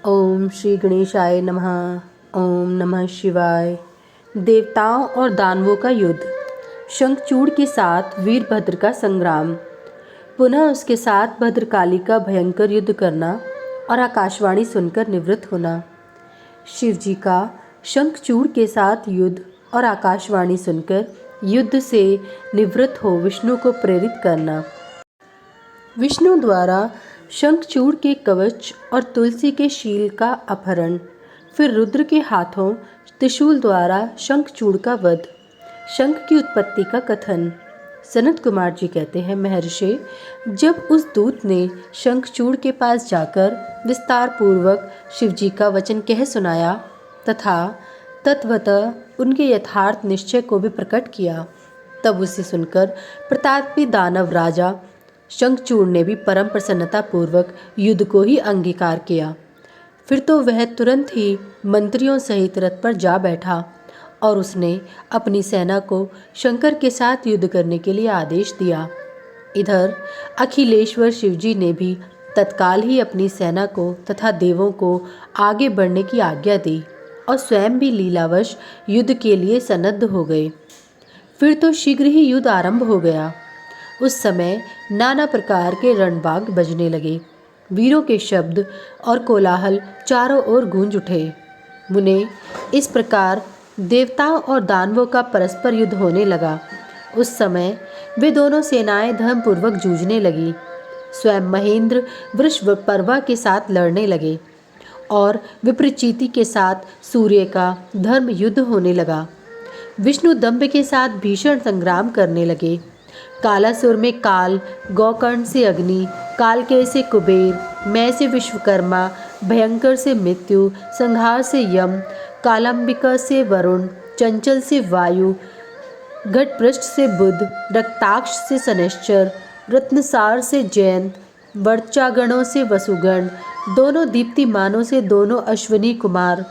ओम श्री गणेशाय नमः। ओम नमः शिवाय। देवताओं और दानवों का युद्ध। शंखचूड़ के साथ वीरभद्र का संग्राम। पुनः उसके साथ भद्रकाली का भयंकर युद्ध करना और आकाशवाणी सुनकर निवृत्त होना। शिवजी का शंखचूड़ के साथ युद्ध और आकाशवाणी सुनकर युद्ध से निवृत्त हो विष्णु को प्रेरित करना। विष्णु द्वारा शंखचूड़ के कवच और तुलसी के शील का अपहरण। फिर रुद्र के हाथों त्रिशूल द्वारा शंखचूड़ का वध। शंख की उत्पत्ति का कथन। सनत कुमार जी कहते हैं, महर्षि, जब उस दूत ने शंखचूड़ के पास जाकर विस्तार पूर्वक शिवजी का वचन कह सुनाया तथा तत्वतः उनके यथार्थ निश्चय को भी प्रकट किया, तब उसे सुनकर प्रतापी दानव राजा शंखचूड़ ने भी परम प्रसन्नता पूर्वक युद्ध को ही अंगीकार किया। फिर तो वह तुरंत ही मंत्रियों सहित रथ पर जा बैठा और उसने अपनी सेना को शंकर के साथ युद्ध करने के लिए आदेश दिया। इधर अखिलेश्वर शिवजी ने भी तत्काल ही अपनी सेना को तथा देवों को आगे बढ़ने की आज्ञा दी और स्वयं भी लीलावश युद्ध के लिए सन्नद्ध हो गए। फिर तो शीघ्र ही युद्ध आरंभ हो गया। उस समय नाना प्रकार के रणबाग बजने लगे। वीरों के शब्द और कोलाहल चारों ओर गूंज उठे। मुने इस प्रकार देवताओं और दानवों का परस्पर युद्ध होने लगा। उस समय वे दोनों सेनाएं धर्मपूर्वक जूझने लगी। स्वयं महेंद्र वृषपर्वा के साथ लड़ने लगे और विप्रचीति के साथ सूर्य का धर्म युद्ध होने लगा। विष्णु दंभ के साथ भीषण संग्राम करने लगे। कालासुर में काल, गोकर्ण से अग्नि, कालकेय से कुबेर, मय से विश्वकर्मा, भयंकर से मृत्यु, संहार से यम, कालांबिका से वरुण, चंचल से वायु, घटपृष्ठ से बुध, रक्ताक्ष से शनैश्चर, रत्नसार से जयंत, वर्चागणों से वसुगण, दोनों दीप्तिमानों से दोनों अश्विनी कुमार,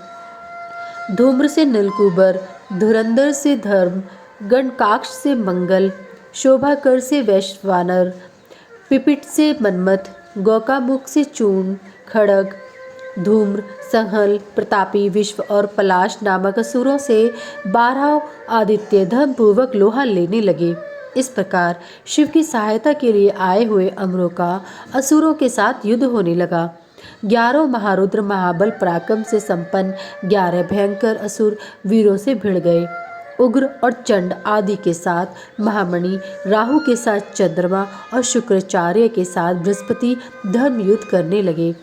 धूम्र से नीलकुबर, धुरंधर से धर्म, गणकाक्ष से मंगल, शोभाकर से वैश्वानर, पिपिट से मन्मथ, गौकामुख से चूर्ण, खड़ग, धूम्र, संहल, प्रतापी, विश्व और पलाश नामक असुरों से 12 आदित्य धर्मपूर्वक लोहा लेने लगे। इस प्रकार शिव की सहायता के लिए आए हुए अमरों का असुरों के साथ युद्ध होने लगा। 11 महारुद्र महाबल पराक्रम से संपन्न 11 भयंकर असुर वीरों से भिड़ गए। उग्र और चंड आदि के साथ महामणि, राहु के साथ चंद्रमा और शुक्राचार्य के साथ बृहस्पति धर्म युद्ध करने लगे।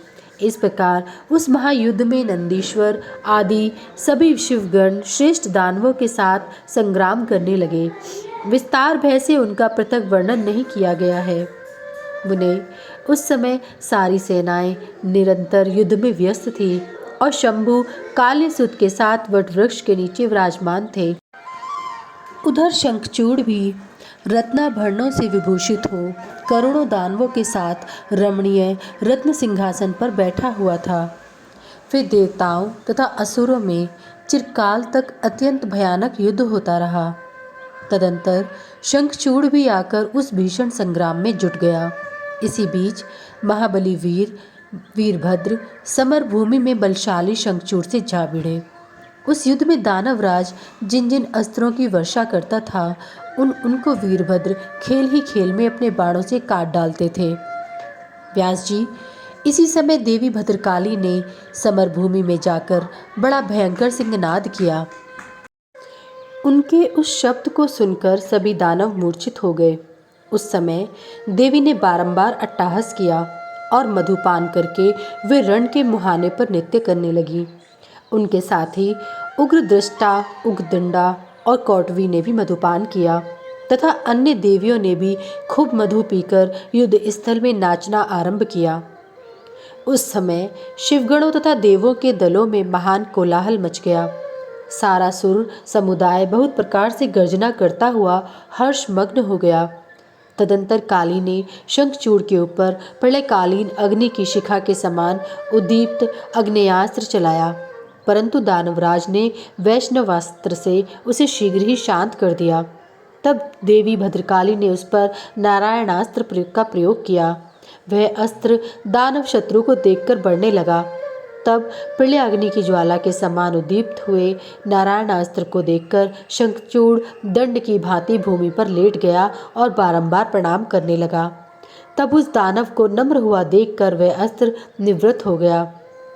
इस प्रकार उस महायुद्ध में नंदीश्वर आदि सभी शिवगण श्रेष्ठ दानवों के साथ संग्राम करने लगे। विस्तार भय से उनका पृथक वर्णन नहीं किया गया है। मुने उस समय सारी सेनाएं निरंतर युद्ध में व्यस्त थी और शंभु कालीसुत के साथ वटवृक्ष के नीचे विराजमान थे। उधर शंखचूड़ भी रत्नाभरणों से विभूषित हो करोड़ों दानवों के साथ रमणीय रत्न सिंहासन पर बैठा हुआ था। फिर देवताओं तथा असुरों में चिरकाल तक अत्यंत भयानक युद्ध होता रहा। तदंतर शंखचूड़ भी आकर उस भीषण संग्राम में जुट गया। इसी बीच महाबली वीरभद्र समर भूमि में बलशाली शंखचूड़ से जा भिड़े। उस युद्ध में दानवराज जिन जिन अस्त्रों की वर्षा करता था उनको वीरभद्र खेल ही खेल में अपने बाणों से काट डालते थे। व्यास जी, इसी समय देवी भद्रकाली ने समरभूमि में जाकर बड़ा भयंकर सिंहनाद किया। उनके उस शब्द को सुनकर सभी दानव मूर्छित हो गए। उस समय देवी ने बारंबार अट्टहास किया और मधुपान करके वे रण के मुहाने पर नृत्य करने लगी। उनके साथ ही उग्रदृष्टा, उग्रदंडा और कौटवी ने भी मधुपान किया तथा अन्य देवियों ने भी खूब मधु पीकर युद्ध स्थल में नाचना आरंभ किया। उस समय शिवगणों तथा देवों के दलों में महान कोलाहल मच गया। सारा सुर समुदाय बहुत प्रकार से गर्जना करता हुआ हर्षमग्न हो गया। तदंतर काली ने शंखचूड़ के ऊपर प्रलयकालीन अग्नि की शिखा के समान उद्दीप्त अग्नेयास्त्र चलाया, परंतु दानवराज ने वैष्णवास्त्र से उसे शीघ्र ही शांत कर दिया। तब देवी भद्रकाली ने उस पर नारायणास्त्र का प्रयोग किया। वह अस्त्र दानव शत्रु को देखकर बढ़ने लगा। तब प्रलय अग्नि की ज्वाला के समान उद्दीप्त हुए नारायण अस्त्र को देखकर शंखचूड़ दंड की भांति भूमि पर लेट गया और बारंबार प्रणाम करने लगा। तब उस दानव को नम्र हुआ देखकर वह अस्त्र निवृत्त हो गया।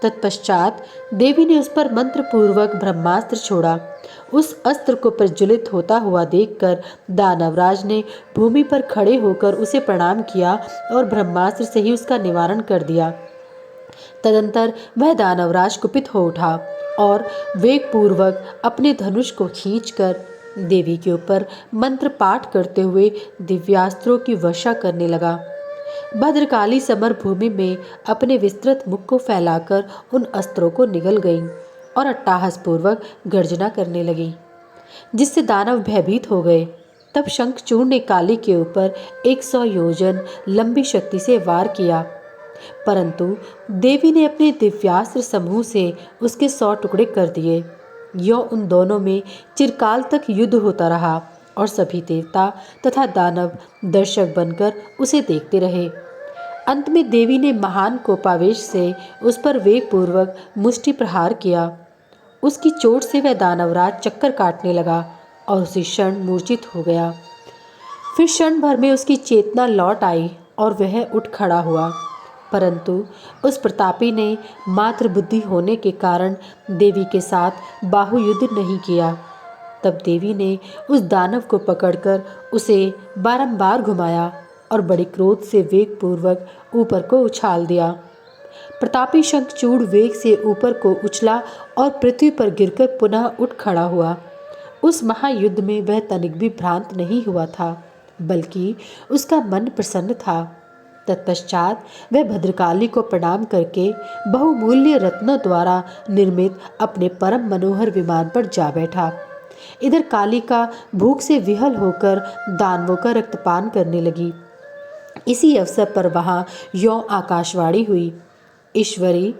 तत्पश्चात देवी ने उस पर मंत्र पूर्वक ब्रह्मास्त्र छोड़ा। उस अस्त्र को प्रज्वलित होता हुआ देखकर दानवराज ने भूमि पर खड़े होकर उसे प्रणाम किया और ब्रह्मास्त्र से ही उसका निवारण कर दिया। तदंतर वह दानवराज कुपित हो उठा और वेग पूर्वक अपने धनुष को खींचकर देवी के ऊपर मंत्र पाठ करते हुए दिव्यास्त्रों की वर्षा करने लगा। भद्रकाली समर भूमि में अपने विस्तृत मुख को फैलाकर उन अस्त्रों को निगल गई और अट्टहास पूर्वक गर्जना करने लगी, जिससे दानव भयभीत हो गए। तब शंखचूड़ ने काली के ऊपर 100 योजन लंबी शक्ति से वार किया, परंतु देवी ने अपने दिव्यास्त्र समूह से उसके 100 टुकड़े कर दिए। यो उन दोनों में चिरकाल तक युद्ध होता रहा और सभी देवता तथा दानव दर्शक बनकर उसे देखते रहे। अंत में देवी ने महान कोपावेश से उस पर वेग पूर्वक मुष्टि प्रहार किया। उसकी चोट से वह दानवराज चक्कर काटने लगा और उसी क्षण मूर्छित हो गया। फिर क्षण भर में उसकी चेतना लौट आई और वह उठ खड़ा हुआ, परंतु उस प्रतापी ने मात्र बुद्धि होने के कारण देवी के साथ बाहुयुद्ध नहीं किया। तब देवी ने उस दानव को पकड़कर उसे बारंबार घुमाया और बड़े क्रोध से वेग पूर्वक ऊपर को उछाल दिया। प्रतापी शंखचूड़ वेग से ऊपर को उछला और पृथ्वी पर गिरकर पुनः उठ खड़ा हुआ। उस महायुद्ध में वह तनिक भी भ्रांत नहीं हुआ था, बल्कि उसका मन प्रसन्न था। तत्पश्चात वह भद्रकाली को प्रणाम करके बहुमूल्य रत्नों द्वारा निर्मित अपने परम मनोहर विमान पर जा बैठा। इधर कालिका भूख से विहल होकर दानवों का रक्तपान करने लगी। इसी अवसर पर वहां यों आकाशवाणी हुई, ईश्वरी,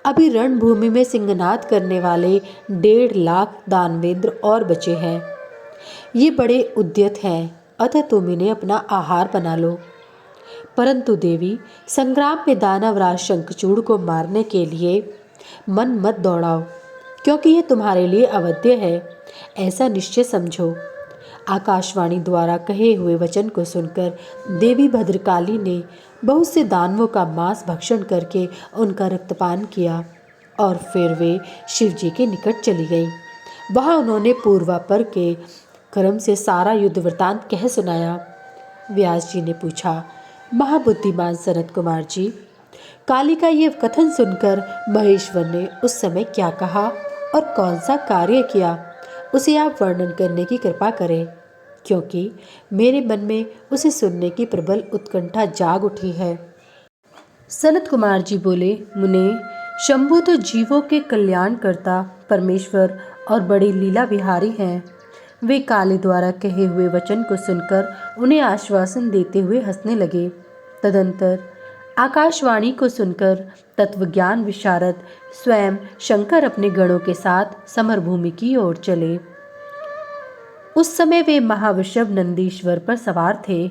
अभी रणभूमि में सिंहनाद करने वाले 1.5 लाख दानवेंद्र और बचे हैं। ये बड़े उद्यत हैं, अतः तुम इन्हें अपना आहार बना लो। परंतु देवी, संग्राम में दानवराज शंखचूड़ को मारने के लिए मन मत दौड़ाओ, क्योंकि यह तुम्हारे लिए अवध्य है, ऐसा निश्चय समझो। आकाशवाणी द्वारा कहे हुए वचन को सुनकर देवी भद्रकाली ने बहुत से दानवों का मांस भक्षण करके उनका रक्तपान किया और फिर वे शिव जी के निकट चली गईं। वहां उन्होंने पूर्वापर के क्रम से सारा युद्ध वृतांत कह सुनाया। व्यास जी ने पूछा, महाबुद्धिमान सनत कुमार जी, काली का ये कथन सुनकर महेश्वर ने उस समय क्या कहा और कौन सा कार्य किया, उसे आप वर्णन करने की कृपा करें, क्योंकि मेरे मन में उसे सुनने की प्रबल उत्कंठा जाग उठी है। सनत कुमार जी बोले, मुने, शंभु तो जीवों के कल्याण करता परमेश्वर और बड़े लीला विहारी हैं। वे काली द्वारा कहे हुए वचन को सुनकर उन्हें आश्वासन देते हुए हंसने लगे। तदंतर आकाशवाणी को सुनकर तत्वज्ञान विशारद स्वयं शंकर अपने गणों के साथ समरभूमि की ओर चले। उस समय वे महावृषभ नंदीश्वर पर सवार थे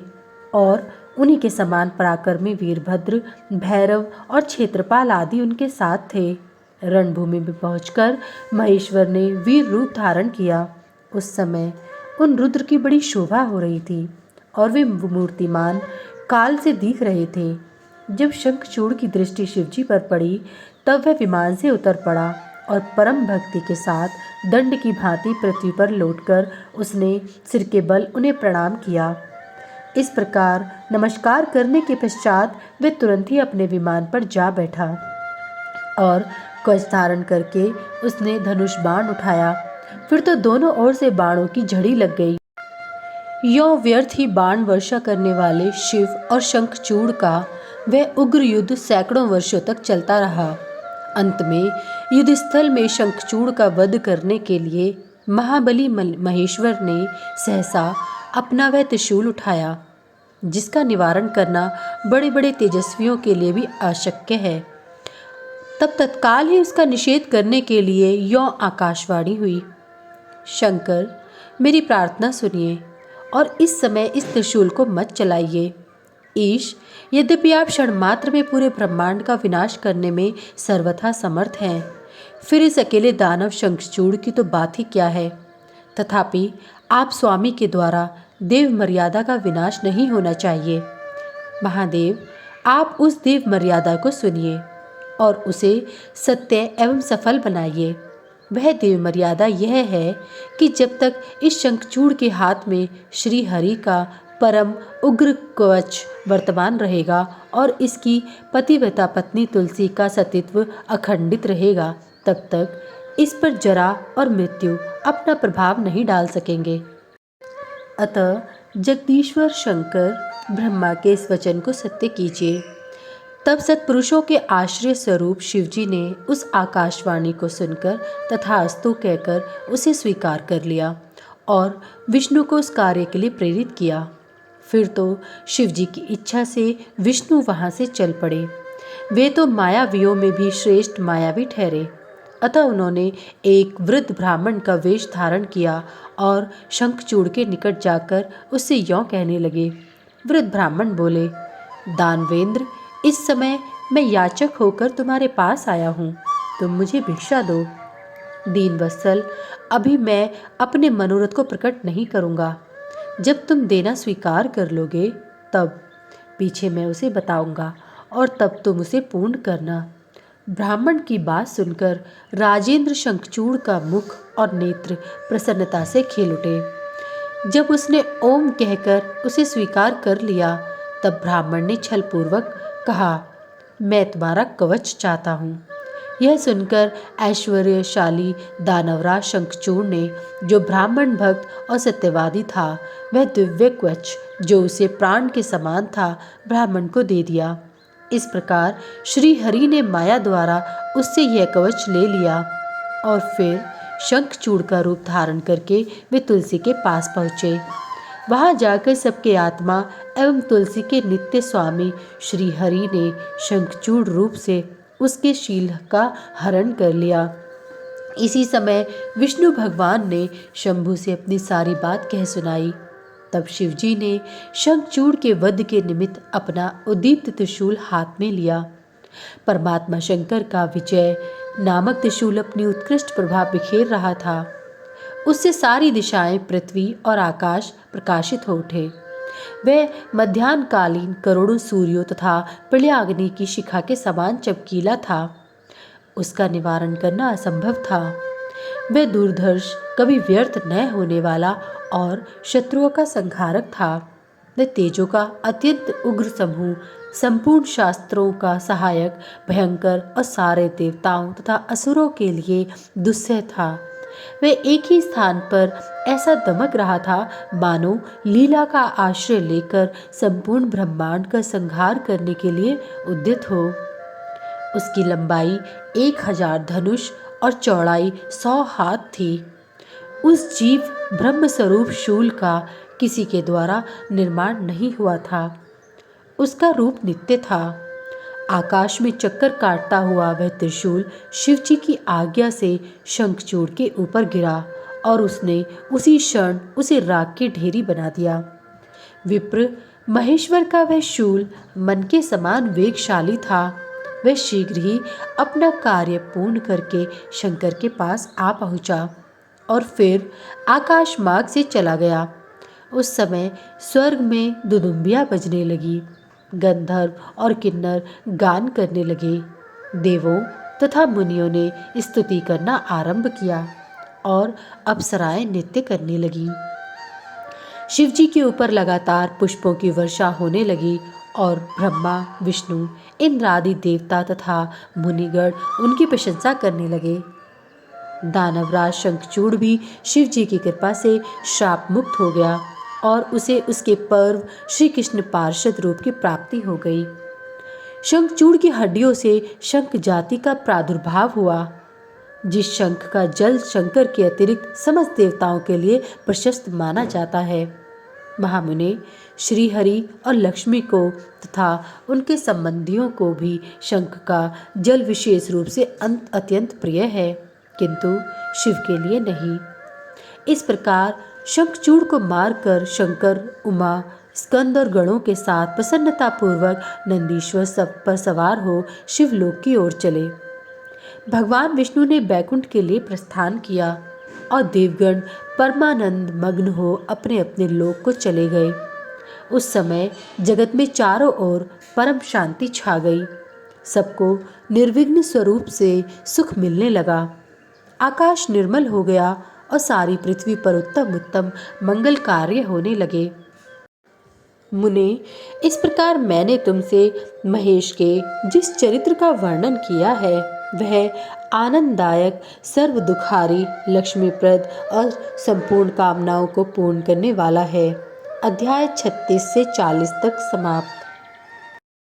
और उन्हीं के समान पराक्रमी वीरभद्र, भैरव और क्षेत्रपाल आदि उनके साथ थे। रणभूमि में पहुंचकर महेश्वर ने वीर रूप धारण किया। उस समय उन रुद्र की बड़ी शोभा हो रही थी और वे मूर्तिमान काल से दिख रहे थे। जब शंखचूड़ की दृष्टि शिवजी पर पड़ी, तब वह विमान से उतर पड़ा और परम भक्ति के साथ दंड की भांति पृथ्वी पर लौटकर उसने सिर के बल उन्हें प्रणाम किया। इस प्रकार नमस्कार करने के पश्चात वे तुरंत ही अपने विमान पर जा बैठा और कवच धारण करके उसने धनुष बाण उठाया। फिर तो दोनों ओर से बाणों की झड़ी लग गई। यों व्यर्थ ही बाण वर्षा करने वाले शिव और शंखचूड़ का वह उग्र युद्ध सैकड़ों वर्षों तक चलता रहा। अंत में युद्धस्थल में शंखचूड़ का वध करने के लिए महाबली महेश्वर ने सहसा अपना वह त्रिशूल उठाया, जिसका निवारण करना बड़े बड़े तेजस्वियों के लिए भी अशक्य है। तब तत्काल ही उसका निषेध करने के लिए यों आकाशवाणी हुई, शंकर, मेरी प्रार्थना सुनिए और इस समय इस त्रिशूल को मत चलाइए। ईश, यद्यपि आप क्षण मात्र में पूरे ब्रह्मांड का विनाश करने में सर्वथा समर्थ हैं, फिर इस अकेले दानव शंखचूड़ की तो बात ही क्या है। तथापि आप स्वामी के द्वारा देव मर्यादा का विनाश नहीं होना चाहिए। महादेव, आप उस देव मर्यादा को सुनिए और उसे सत्य एवं सफल बनाइए। वह देव मर्यादा यह है कि जब तक इस शंखचूड़ के हाथ में श्री हरि का परम उग्र कवच वर्तमान रहेगा और इसकी पतिव्रता पत्नी तुलसी का सतीत्व अखंडित रहेगा, तब तक इस पर जरा और मृत्यु अपना प्रभाव नहीं डाल सकेंगे। अतः जगदीश्वर शंकर ब्रह्मा के इस वचन को सत्य कीजिए। तब सत्पुरुषों के आश्रय स्वरूप शिवजी ने उस आकाशवाणी को सुनकर तथास्तु कहकर उसे स्वीकार कर लिया और विष्णु को उस कार्य के लिए प्रेरित किया। फिर तो शिवजी की इच्छा से विष्णु वहाँ से चल पड़े। वे तो मायावियों में भी श्रेष्ठ मायावी ठहरे। अतः उन्होंने एक वृद्ध ब्राह्मण का वेश धारण किया और शंखचूड़ के निकट जाकर उससे यों कहने लगे। वृद्ध ब्राह्मण बोले, दानवेंद्र, इस समय मैं याचक होकर तुम्हारे पास आया हूँ, तुम मुझे भिक्षा दो। दीन वत्सल, अभी मैं अपने मनोरथ को प्रकट नहीं करूँगा। जब तुम देना स्वीकार कर लोगे तब पीछे मैं उसे बताऊंगा और तब तुम उसे पूर्ण करना। ब्राह्मण की बात सुनकर राजेंद्र शंखचूड़ का मुख और नेत्र प्रसन्नता से खिल उठे। जब उसने ओम कहकर उसे स्वीकार कर लिया तब ब्राह्मण ने छलपूर्वक कहा, मैं तुम्हारा कवच चाहता हूँ। यह सुनकर ऐश्वर्यशाली दानवराज शंखचूड़ ने, जो ब्राह्मण भक्त और सत्यवादी था, वह दिव्य कवच जो उसे प्राण के समान था ब्राह्मण को दे दिया। इस प्रकार श्री हरि ने माया द्वारा उससे यह कवच ले लिया और फिर शंखचूड़ का रूप धारण करके वे तुलसी के पास पहुँचे। वहाँ जाकर सबके आत्मा एवं तुलसी के नित्य स्वामी श्री हरि ने शंखचूड़ रूप से उसके शील का हरण कर लिया। इसी समय विष्णु भगवान ने शंभु से अपनी सारी बात कह सुनाई। तब शिवजी ने शंखचूड़ के वध के निमित्त अपना उदीप्त त्रिशूल हाथ में लिया। परमात्मा शंकर का विजय नामक त्रिशूल अपनी उत्कृष्ट प्रभा बिखेर रहा था। उससे सारी दिशाएं, पृथ्वी और आकाश प्रकाशित हो उठे। वह मध्याह्नकालीन करोड़ों सूर्यों तथा प्रलयाग्नि की शिखा के समान चमकीला था। उसका निवारण करना असंभव था। वह दुर्धर्ष, कभी व्यर्थ न होने वाला और शत्रुओं का संहारक था। वह तेजों का अत्यंत उग्र समूह, संपूर्ण शास्त्रों का सहायक, भयंकर और सारे देवताओं तथा असुरों के लिए दुस्सह था। वह एक ही स्थान पर ऐसा दमक रहा था मानो लीला का आश्रय लेकर संपूर्ण ब्रह्मांड का संहार करने के लिए उद्यत हो। उसकी लंबाई 1000 धनुष और चौड़ाई 100 हाथ थी। उस जीव ब्रह्म स्वरूप शूल का किसी के द्वारा निर्माण नहीं हुआ था। उसका रूप नित्य था। आकाश में चक्कर काटता हुआ वह त्रिशूल शिवजी की आज्ञा से शंखचूड़ के ऊपर गिरा और उसने उसी क्षण उसे राख की ढेरी बना दिया। विप्र महेश्वर का वह शूल मन के समान वेगशाली था। वह शीघ्र ही अपना कार्य पूर्ण करके शंकर के पास आ पहुंचा और फिर आकाश मार्ग से चला गया। उस समय स्वर्ग में दुदुम्बियाँ बजने लगी। गंधर्व और किन्नर गान करने लगे। देवों तथा मुनियों ने स्तुति करना आरंभ किया और अप्सराएं नृत्य करने लगीं। शिवजी के ऊपर लगातार पुष्पों की वर्षा होने लगी और ब्रह्मा, विष्णु, इंद्र आदि देवता तथा मुनिगण उनकी प्रशंसा करने लगे। दानवराज शंखचूड़ भी शिवजी की कृपा से श्राप मुक्त हो गया और उसे उसके पर्व श्री कृष्ण पार्षद रूप की प्राप्ति हो गई। शंखचूड़ की हड्डियों से शंख जाति का प्रादुर्भाव हुआ। जिस शंख का जल शंकर के अतिरिक्त समस्त देवताओं के लिए प्रशस्त माना जाता है। महामुने, श्री हरि और लक्ष्मी को तथा उनके संबंधियों को भी शंख का जल विशेष रूप से अत्यंत प्रिय है, किंतु शिव के लिए नहीं। इस प्रकार शंखचूड़ को मारकर शंकर, उमा, स्कंद और गणों के साथ प्रसन्नतापूर्वक नंदीश्वर सब पर सवार हो शिवलोक की ओर चले। भगवान विष्णु ने बैकुंठ के लिए प्रस्थान किया और देवगण परमानंद मग्न हो अपने अपने लोक को चले गए। उस समय जगत में चारों ओर परम शांति छा गई। सबको निर्विघ्न स्वरूप से सुख मिलने लगा। आकाश निर्मल हो गया और सारी पृथ्वी पर उत्तम उत्तम मंगल कार्य होने लगे। मुने, इस प्रकार मैंने तुमसे महेश के जिस चरित्र का वर्णन किया है वह आनंददायक, सर्व दुखारी, लक्ष्मीप्रद और संपूर्ण कामनाओं को पूर्ण करने वाला है। अध्याय 36 से 40 तक समाप्त।